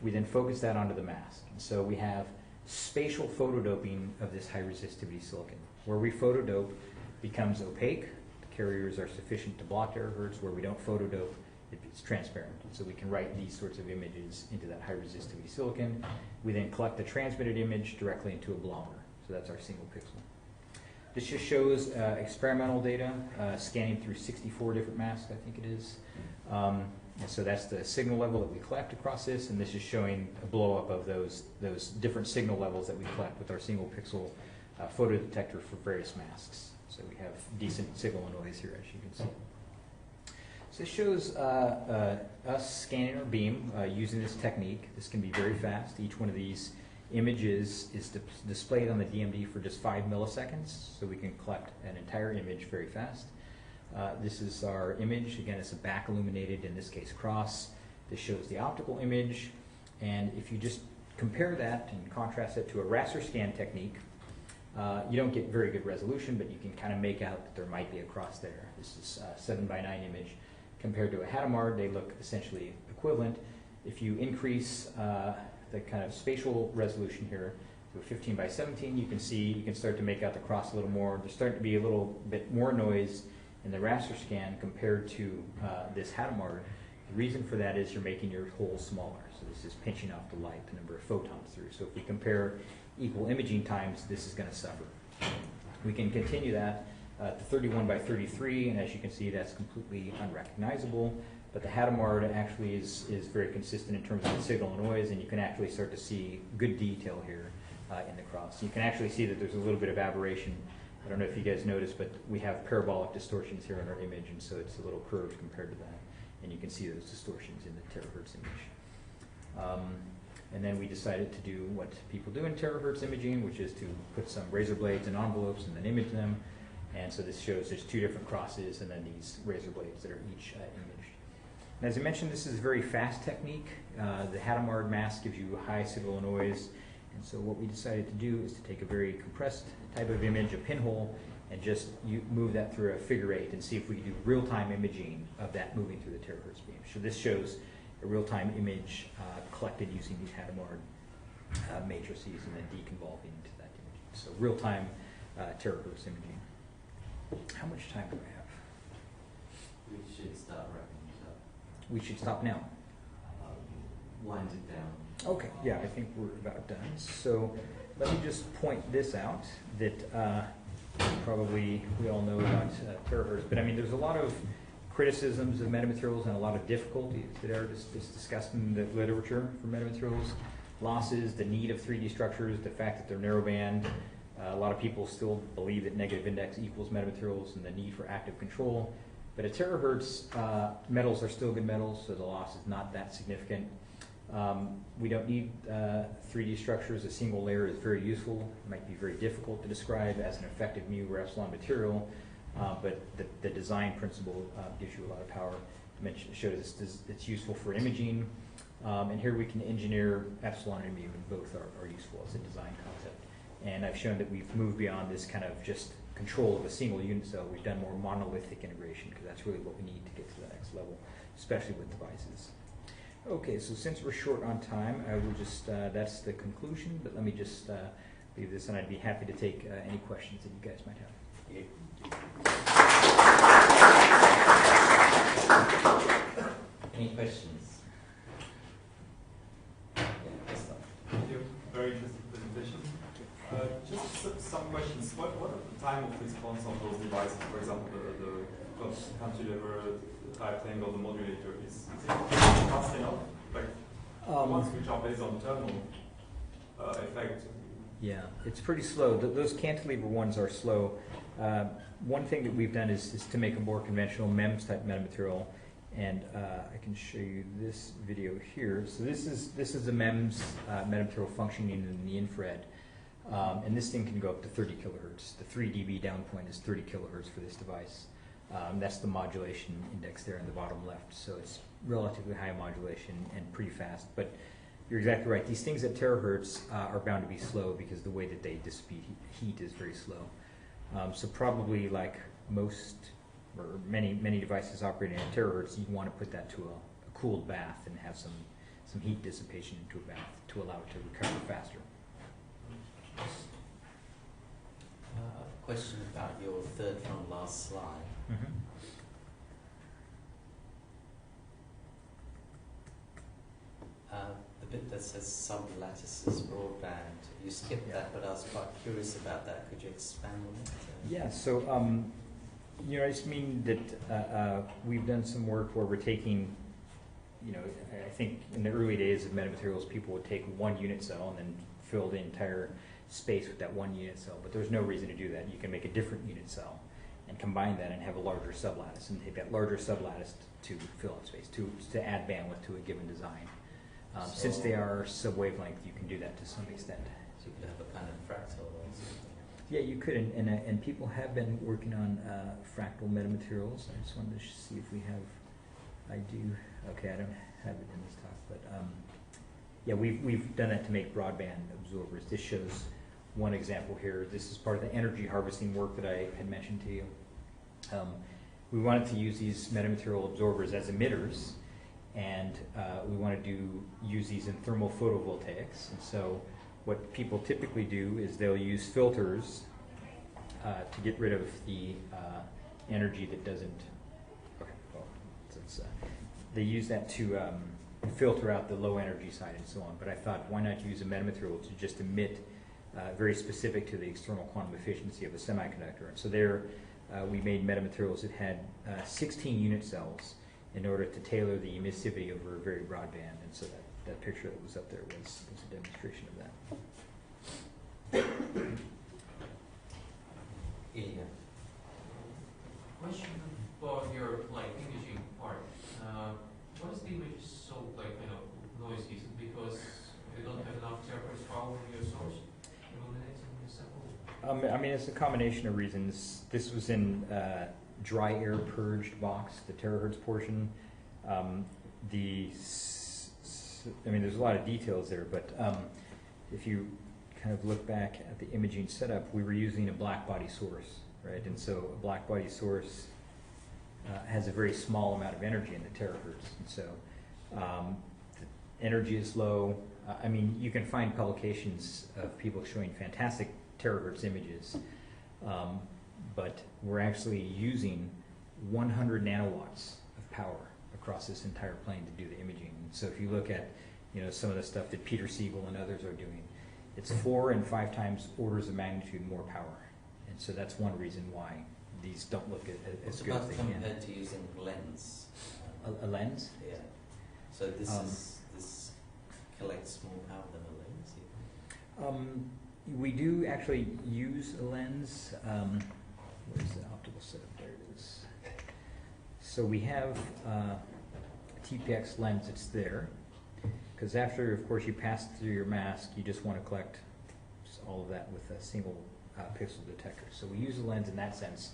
We then focus that onto the mask. And so we have spatial photodoping of this high resistivity silicon. Where we photodope becomes opaque. The carriers are sufficient to block terahertz. Where we don't photodope, it's transparent. And so we can write these sorts of images into that high resistivity silicon. We then collect the transmitted image directly into a blower. So that's our single pixel. This just shows experimental data scanning through 64 different masks, I think it is. And so that's the signal level that we collect across this, and this is showing a blow up of those different signal levels that we collect with our single pixel photo detector for various masks. So we have decent signal and noise here, as you can see. So this shows us scanning our beam using this technique. This can be very fast. Each one of these images is displayed on the DMD for just 5 milliseconds, so we can collect an entire image very fast. This is our image. Again, it's a back illuminated, in this case, cross. This shows the optical image, and if you just compare that and contrast it to a raster scan technique, you don't get very good resolution, but you can kind of make out that there might be a cross there. This is a 7:9 image. Compared to a Hadamard, they look essentially equivalent. If you increase the kind of spatial resolution here to 15:17, you can start to make out the cross a little more. There's starting to be a little bit more noise in the raster scan compared to this Hadamard. The reason for that is you're making your hole smaller. So this is pinching off the light, the number of photons through. So if we compare equal imaging times, this is going to suffer. We can continue that to 31:33, and as you can see, that's completely unrecognizable. But the Hadamard actually is very consistent in terms of the signal and noise, and you can actually start to see good detail here in the cross. You can actually see that there's a little bit of aberration. I don't know if you guys noticed, but we have parabolic distortions here in our image, and so it's a little curved compared to that. And you can see those distortions in the terahertz image. And then we decided to do what people do in terahertz imaging, which is to put some razor blades in envelopes and then image them. And so this shows there's 2 different crosses and then these razor blades that are each imaged. And as I mentioned, this is a very fast technique. The Hadamard mask gives you a high signal and noise. And so what we decided to do is to take a very compressed type of image, a pinhole, and just move that through a figure 8 and see if we can do real-time imaging of that moving through the terahertz beam. So this shows a real-time image collected using these Hadamard matrices and then deconvolving into that image. So real-time terahertz imaging. How much time do I have? We should stop wrapping this up. We should stop now. Wind it down. Okay, yeah, I think we're about done. So let me just point this out that probably we all know about terahertz, but I mean there's a lot of criticisms of metamaterials and a lot of difficulties that are discussed in the literature for metamaterials. Losses, the need of 3D structures, the fact that they're narrowband. A lot of people still believe that negative index equals metamaterials and the need for active control. But at terahertz, metals are still good metals, so the loss is not that significant. We don't need 3D structures. A single layer is very useful. It might be very difficult to describe as an effective mu or epsilon material, but the design principle gives you a lot of power. I showed it's useful for imaging, and here we can engineer epsilon and mu, and both are useful as a design concept. And I've shown that we've moved beyond this kind of just control of a single unit cell. We've done more monolithic integration, because that's really what we need to get to the next level, especially with devices. Okay, so since we're short on time, I will just, that's the conclusion, but let me just leave this, and I'd be happy to take any questions that you guys might have. Any questions? Thank you. Very interesting presentation. Just some questions. What are the time of response of those devices? For example, the Cantilever type thing or the modulator is it fast enough? Like ones which are based on thermal effect. Yeah, it's pretty slow. Those cantilever ones are slow. One thing that we've done is to make a more conventional MEMS type metamaterial, and I can show you this video here. So this is a MEMS metamaterial functioning in the infrared, and this thing can go up to 30 kilohertz. The 3 dB down point is 30 kilohertz for this device. That's the modulation index there in the bottom left. So it's relatively high modulation and pretty fast. But you're exactly right. These things at terahertz are bound to be slow because the way that they dissipate heat is very slow. So probably like most or many devices operating at terahertz, you'd want to put that to a cooled bath and have some heat dissipation into a bath to allow it to recover faster. Question about your third from last slide. Mm-hmm. The bit that says sub-lattices broadband, you skipped that, but I was quite curious about that. Could you expand on it? Yeah, so you know, I just mean that we've done some work where we're taking, you know, I think in the early days of metamaterials, people would take one unit cell and then fill the entire space with that one unit cell, but there's no reason to do that. You can make a different unit cell and combine that and have a larger sublattice, and take that larger sublattice to fill in space, to add bandwidth to a given design. Since they are sub-wavelength, you can do that to some extent. So you could have a kind of fractal or something. Yeah, you could, and people have been working on fractal metamaterials. I just wanted to see if we have. I do. Okay, I don't have it in this talk, but yeah, we've done that to make broadband absorbers. This shows one example here. This is part of the energy harvesting work that I had mentioned to you. We wanted to use these metamaterial absorbers as emitters, and we wanted to use these in thermal photovoltaics. And so what people typically do is they'll use filters to get rid of the energy that doesn't, okay, well, they use that to filter out the low energy side and so on. But I thought, why not use a metamaterial to just emit very specific to the external quantum efficiency of a semiconductor. And so there we made metamaterials that had 16 unit cells in order to tailor the emissivity over a very broad band. And so that picture that was up there was a demonstration of that. Yeah. Question about your imaging part. What is the image so noisy? Is it because you don't have enough terahertz power in your source illuminating the sample? I mean, it's a combination of reasons. This was in dry air purged box, the terahertz portion. I mean, there's a lot of details there, but if you kind of look back at the imaging setup, we were using a black body source, right? And so a black body source has a very small amount of energy in the terahertz. And so the energy is low. I mean, you can find publications of people showing fantastic terahertz images, but we're actually using 100 nanowatts of power across this entire plane to do the imaging. So if you look at, you know, some of the stuff that Peter Siegel and others are doing, it's 4 and 5 times orders of magnitude more power. And so that's one reason why these don't look as What good as about they can. compared to using lens? A lens? Yeah. So this collects more power than a lens. You think? We do actually use a lens. Where's the optical setup? There it is. So we have a TPX lens that's there, because after, of course, you pass through your mask, you just want to collect all of that with a single pixel detector. So we use a lens in that sense.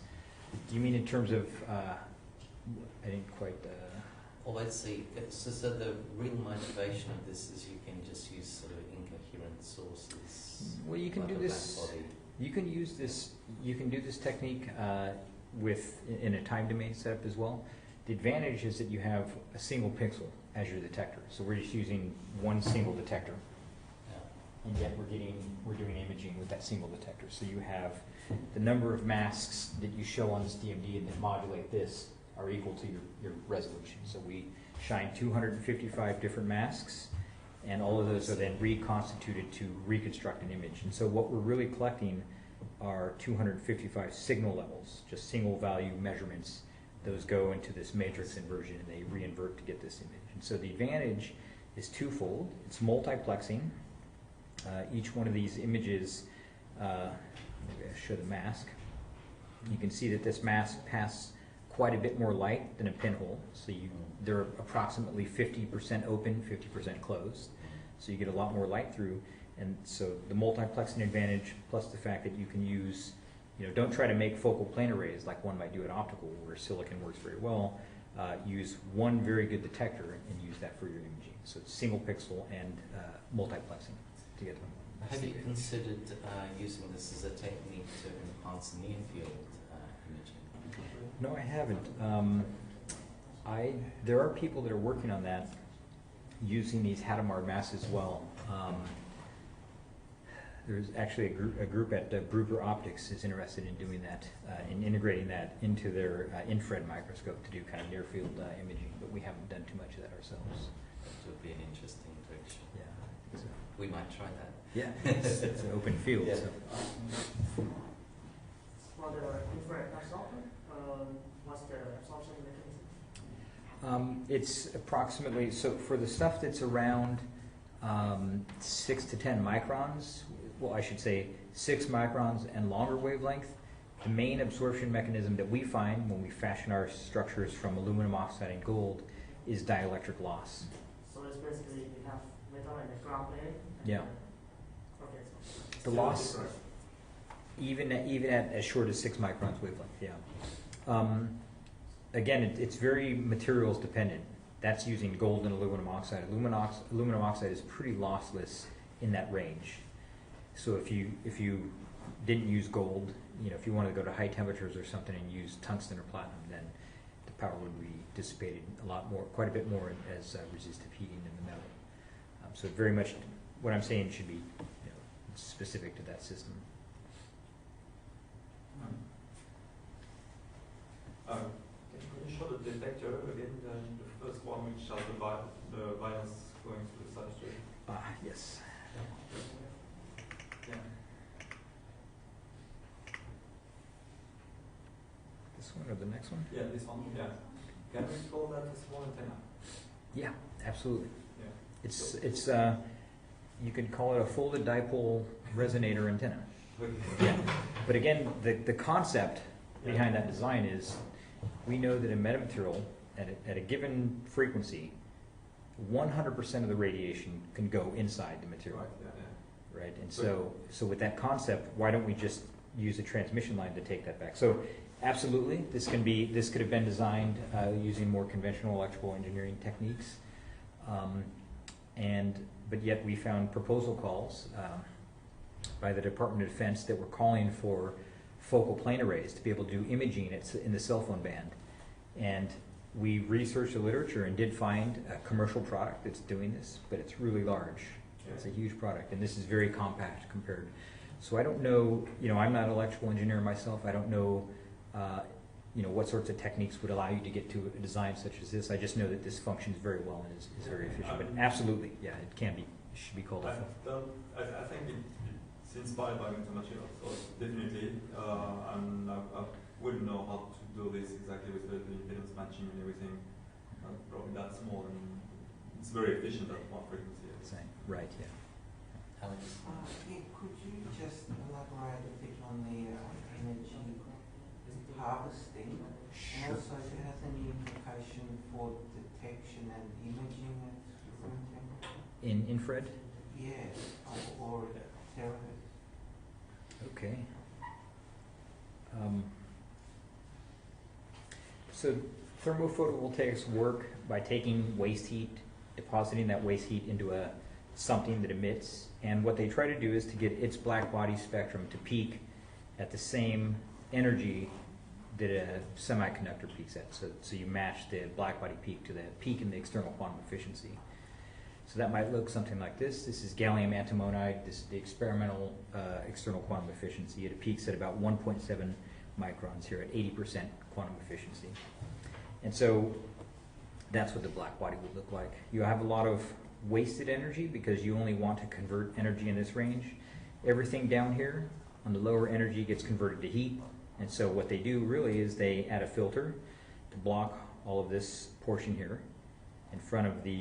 Do you mean in terms of, I didn't quite... Well, let's see. So the real motivation of this is you can just use sort of incoherent sources. Well, you can like do a this. black body. You can use this. You can do this technique in a time domain setup as well. The advantage is that you have a single pixel as your detector. So we're just using one single detector, Yeah. and yet we're doing imaging with that single detector. So you have the number of masks that you show on this DMD and that modulate this are equal to your resolution. So we shine 255 different masks, and all of those are then reconstituted to reconstruct an image. And so what we're really collecting are 255 signal levels, just single value measurements. Those go into this matrix inversion and they reinvert to get this image. And so the advantage is twofold. It's multiplexing. Each one of these images, maybe I show the mask. You can see that this mask passes quite a bit more light than a pinhole. So they're approximately 50% open, 50% closed. So you get a lot more light through. And so the multiplexing advantage, plus the fact that you can use, don't try to make focal plane arrays like one might do at Optical, where silicon works very well. Use one very good detector and use that for your imaging. So it's single pixel and multiplexing to get them. Have you considered using this as a technique to enhance near field imaging? No, I haven't. There are people that are working on that using these Hadamard masks as well. There's actually a group at Bruker Optics is interested in doing that, in integrating that into their infrared microscope to do kind of near field imaging, but we haven't done too much of that ourselves. That would be an interesting direction. Yeah, I think so. We might try that. Yeah, it's an open field. Yeah. So. For the infrared absorption, what's the absorption mechanism? It's approximately, so for the stuff that's around 6 to 10 microns, well, I should say 6 microns and longer wavelength, the main absorption mechanism that we find when we fashion our structures from aluminum oxide and gold is dielectric loss. So it's basically we have metal and the ground plane. Yeah. Okay. The loss, even at as short as 6 microns wavelength, yeah. Again, it's very materials dependent. That's using gold and aluminum oxide. Aluminum oxide is pretty lossless in that range. So if you didn't use gold, if you wanted to go to high temperatures or something and use tungsten or platinum, then the power would be dissipated quite a bit more as resistive heating in the metal. So very much, what I'm saying should be specific to that system. Can you show the detector again, the first one which has the bias going to the substrate? Yes. Yeah. This one or the next one? Yeah, this one. Yeah. Can we call that a small antenna? Yeah, absolutely. Yeah. It's you could call it a folded dipole resonator antenna. Okay. Yeah. But again, the concept behind that design is we know that in metamaterial, at a given frequency, 100% of the radiation can go inside the material. Right. Yeah. Right? And so with that concept, why don't we just use a transmission line to take that back? So absolutely, this could have been designed using more conventional electrical engineering techniques. But yet we found proposal calls by the Department of Defense that were calling for focal plane arrays to be able to do imaging in the cell phone band. And we researched the literature and did find a commercial product that's doing this, but it's really large. Yeah. It's a huge product, and this is very compact compared. So I don't know, I'm not an electrical engineer myself. I don't know, what sorts of techniques would allow you to get to a design such as this. I just know that this functions very well and is very efficient. But absolutely, yeah, it can be. It should be called I think it's inspired by Metamaterials, so definitely. And I've wouldn't know how to do this exactly with the impedance matching and everything. Probably that small, and it's very efficient at one frequency. Right, yeah. Alex? Yeah, could you just elaborate a bit on the energy harvesting? Sure. And also, if it has any implication for detection and imaging at room temperature? In infrared? Yes, or terahertz. Okay. So thermophotovoltaics work by taking waste heat, depositing that waste heat into something that emits, and what they try to do is to get its black body spectrum to peak at the same energy that a semiconductor peaks at. So you match the black body peak to the peak in the external quantum efficiency. So that might look something like this. This is gallium antimonide. This is the experimental external quantum efficiency. It peaks at about 1.7 microns here at 80% quantum efficiency. And so that's what the black body would look like. You have a lot of wasted energy because you only want to convert energy in this range. Everything down here on the lower energy gets converted to heat. And so what they do really is they add a filter to block all of this portion here in front of the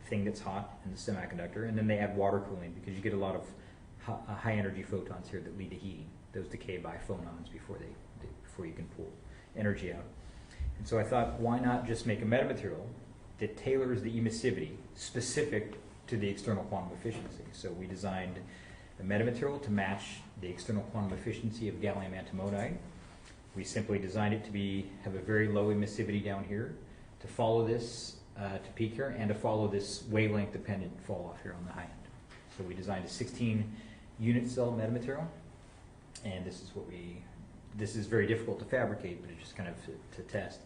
thing that's hot in the semiconductor, and then they add water cooling because you get a lot of high energy photons here that lead to heating. Those decay by phonons before you can pull energy out. And so I thought, why not just make a metamaterial that tailors the emissivity specific to the external quantum efficiency? So we designed a metamaterial to match the external quantum efficiency of gallium antimonide. We simply designed it to have a very low emissivity down here, to follow this to peak here, and to follow this wavelength dependent fall off here on the high end. So we designed a 16 unit cell metamaterial, and this is very difficult to fabricate, but it's just kind of to test.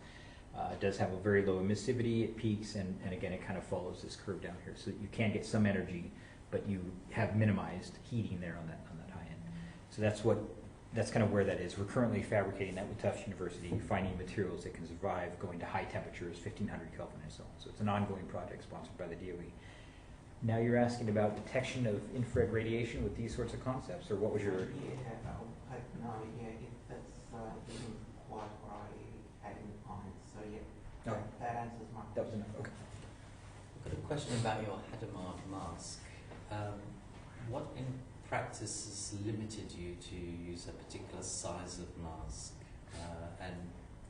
It does have a very low emissivity, it peaks, and again it kind of follows this curve down here. So you can get some energy, but you have minimized heating there on that high end. So that's kind of where that is. We're currently fabricating that with Tufts University, finding materials that can survive going to high temperatures, 1500 Kelvin and so on. So it's an ongoing project sponsored by the DOE. Now you're asking about detection of infrared radiation with these sorts of concepts, or what was your... Yeah, if that's isn't quite what I had in mind. So yeah, that answers my question. That was enough, okay. I've got a question about your Hadamard mask. What in practice has limited you to use a particular size of mask? And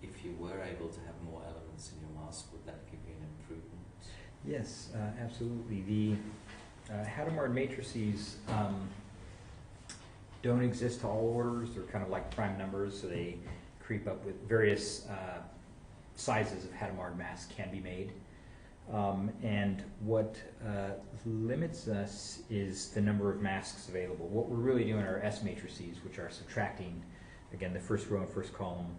if you were able to have more elements in your mask, would that give you an improvement? Yes, absolutely. The Hadamard matrices don't exist to all orders. They're kind of like prime numbers, so they creep up with various sizes of Hadamard masks can be made. And what limits us is the number of masks available. What we're really doing are S matrices, which are subtracting, again, the first row and first column.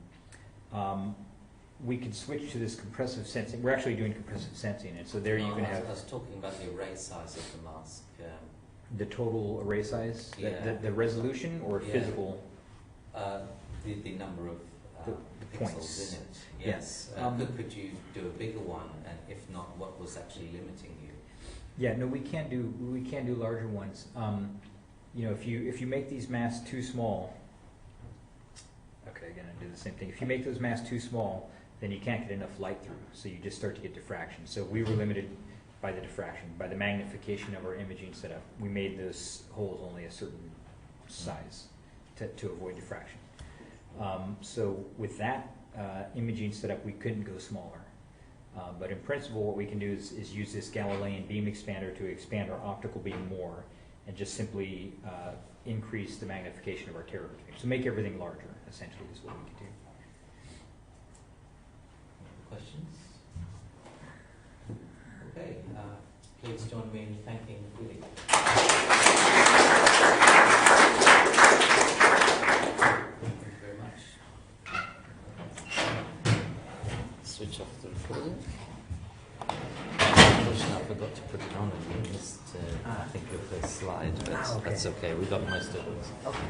We could switch to this compressive sensing. We're actually doing compressive sensing, and so there you can have... I was talking about the array size of the mask. The total array size? Yeah. The resolution or Yeah. physical? The number of The pixels points. in it. Yes. Could you do a bigger one, and if not, what was actually limiting you? Yeah, no, we can't do larger ones. You know, if you make these masks too small, okay, again, I do the same thing. If you make those masks too small, then you can't get enough light through, so you just start to get diffraction. So we were limited by the diffraction, by the magnification of our imaging setup. We made those holes only a certain size to avoid diffraction. So with that imaging setup, we couldn't go smaller. But in principle, what we can do is use this Galilean beam expander to expand our optical beam more, and just simply increase the magnification of our terahertz beam. So make everything larger, essentially, is what we can do. Questions? Okay, please join me in thanking Willie. Thank you very much. Switch off the recording. Unfortunately, I forgot to put it on and we missed, I think, your first slide, but okay. That's okay. We got most of it. Okay.